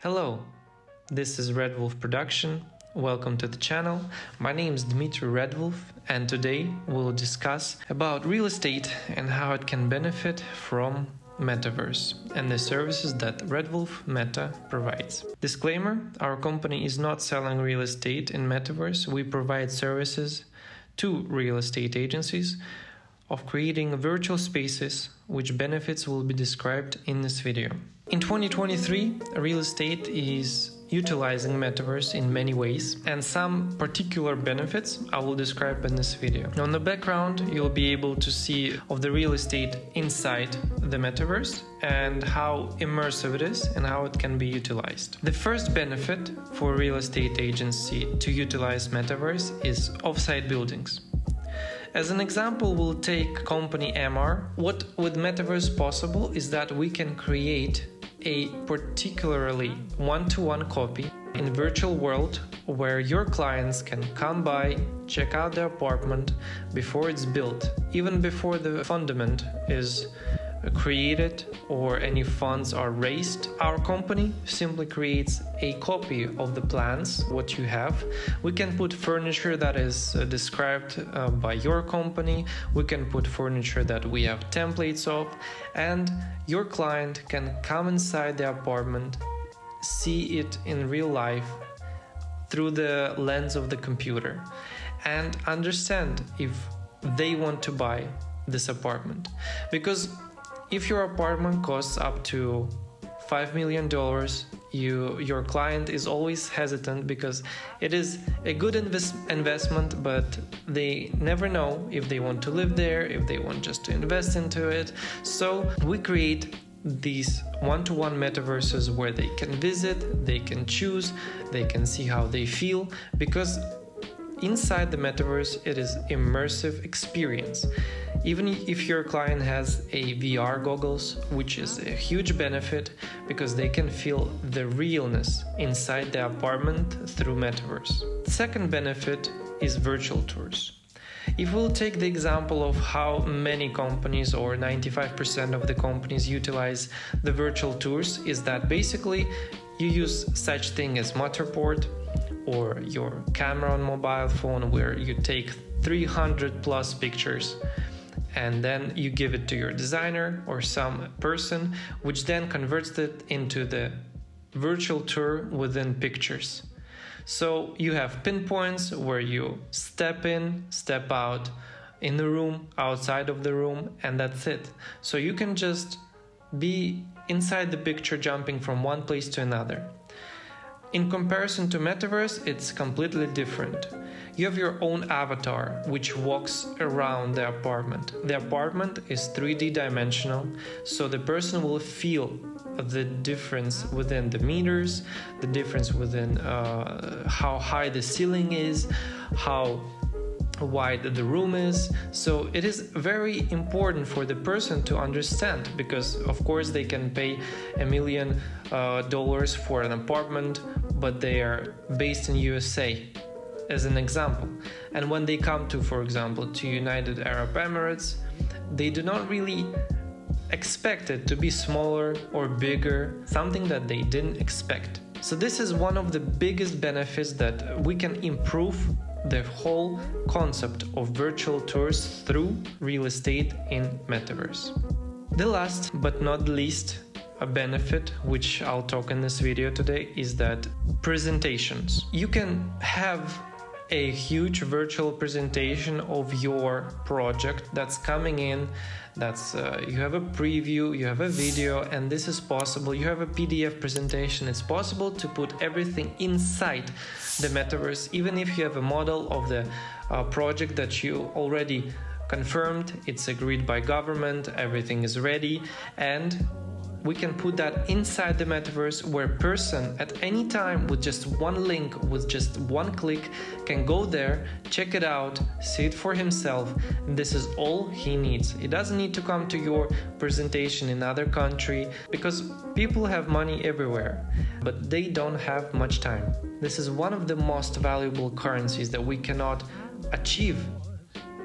Hello, this is Redwolf Production. Welcome to the channel. My name is Dmitry Redwolf, and today we'll discuss about real estate and how it can benefit from Metaverse and the services that RedwolfMeta provides. Disclaimer: our company is not selling real estate in Metaverse. We provide services to real estate agencies of creating virtual spaces, which benefits will be described in this video. In 2023, real estate is utilizing Metaverse in many ways, and some particular benefits I will describe in this video. On the background, you'll be able to see of the real estate inside the Metaverse and how immersive it is and how it can be utilized. The first benefit for a real estate agency to utilize Metaverse is offsite buildings. As an example, we'll take company MR. What with Metaverse possible is that we can create a particularly one-to-one copy in virtual world where your clients can come by, check out the apartment before it's built, even before the fundament is created or any funds are raised. Our company simply creates a copy of the plans, what you have. We can put furniture that is described by your company. We can put furniture that we have templates of, and your client can come inside the apartment, see it in real life through the lens of the computer, and understand if they want to buy this apartment. Because if your apartment costs up to $5 million, your client is always hesitant because it is a good investment, but they never know if they want to live there, if they want just to invest into it. So we create these one-to-one metaverses where they can visit, they can choose, they can see how they feel, because inside the metaverse it is immersive experience. Even if your client has a VR goggles, which is a huge benefit because they can feel the realness inside the apartment through Metaverse. The second benefit is virtual tours. If we'll take the example of how many companies, or 95% of the companies, utilize the virtual tours, is that basically you use such thing as Matterport or your camera on mobile phone, where you take 300 plus pictures and then you give it to your designer or some person, which then converts it into the virtual tour within pictures. So you have pinpoints where you step in, step out, in the room, outside of the room, and that's it. So you can just be inside the picture, jumping from one place to another. In comparison to Metaverse, it's completely different. You have your own avatar, which walks around the apartment. The apartment is 3D dimensional, so the person will feel the difference within the meters, the difference within how high the ceiling is, how wide the room is. So it is very important for the person to understand, because of course they can pay $1 million for an apartment, but they are based in USA, as an example. And when they come to, for example, to United Arab Emirates, they do not really expect it to be smaller or bigger, something that they didn't expect. So this is one of the biggest benefits, that we can improve the whole concept of virtual tours through real estate in Metaverse. The last but not least a benefit, which I'll talk in this video today, is that presentations. You can have a huge virtual presentation of your project that's coming in. That's you have a preview, you have a video, and this is possible. You have a PDF presentation. It's possible to put everything inside the Metaverse, even if you have a model of the project that you already confirmed, it's agreed by government, everything is ready, and we can put that inside the Metaverse, where a person at any time with just one link, with just one click, can go there, check it out, see it for himself. This is all he needs. He doesn't need to come to your presentation in another country, because people have money everywhere, but they don't have much time. This is one of the most valuable currencies that we cannot achieve.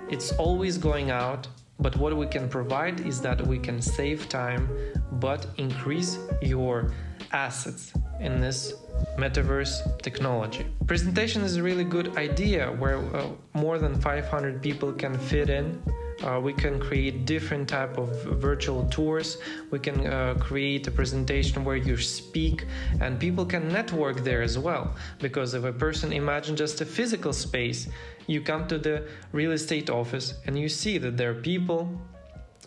It's always going out, but what we can provide is that we can save time but increase your assets. in this Metaverse technology. Presentation is a really good idea where more than 500 people can fit in. We can create different type of virtual tours. We can create a presentation where you speak, and people can network there as well. Because if a person, imagine just a physical space, you come to the real estate office and you see that there are people,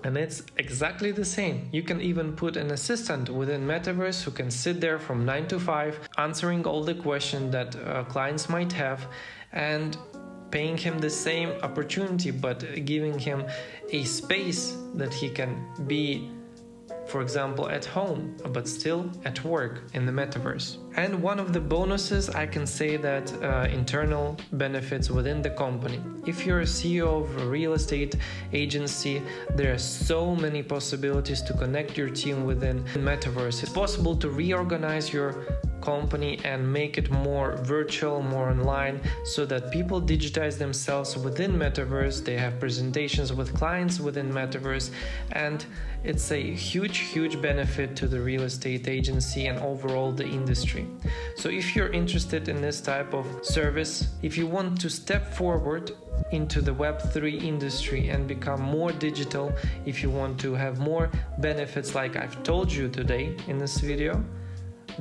and it's exactly the same. You can even put an assistant within Metaverse who can sit there from 9 to 5, answering all the questions that clients might have, and paying him the same opportunity, but giving him a space that he can be, for example, at home, but still at work in the Metaverse. And one of the bonuses, I can say that internal benefits within the company. If you're a CEO of a real estate agency, there are so many possibilities to connect your team within Metaverse. It's possible to reorganize your company and make it more virtual, more online, so that people digitize themselves within Metaverse. They have presentations with clients within Metaverse, and it's a huge benefit to the real estate agency and overall the industry. So if you're interested in this type of service, if you want to step forward into the Web3 industry and become more digital, if you want to have more benefits like I've told you today in this video,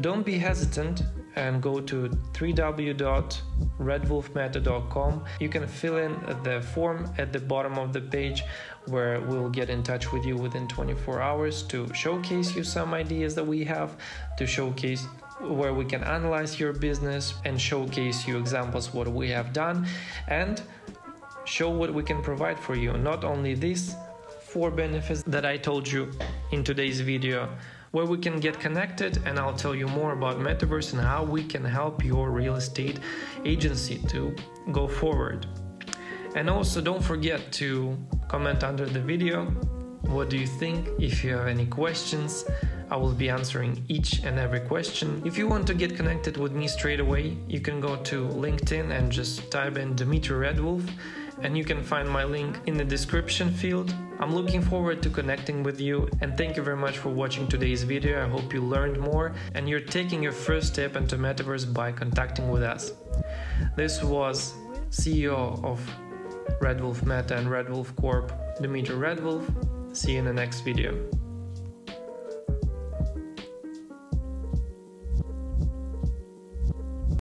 don't be hesitant and go to www.redwolfmeta.com. You can fill in the form at the bottom of the page, where we'll get in touch with you within 24 hours to showcase you some ideas that we have, to showcase where we can analyze your business and showcase you examples what we have done, and show what we can provide for you. Not only these 4 benefits that I told you in today's video, where we can get connected, and I'll tell you more about Metaverse and how we can help your real estate agency to go forward. And also don't forget to comment under the video. What do you think? If you have any questions, I will be answering each and every question. If you want to get connected with me straight away, you can go to LinkedIn and just type in Dmitry Redwolf, and you can find my link in the description field. I'm looking forward to connecting with you, and thank you very much for watching today's video. I hope you learned more and you're taking your first step into Metaverse by contacting with us. This was CEO of RedwolfMeta and Redwolf Corp, Dmitry Redwolf. See you in the next video.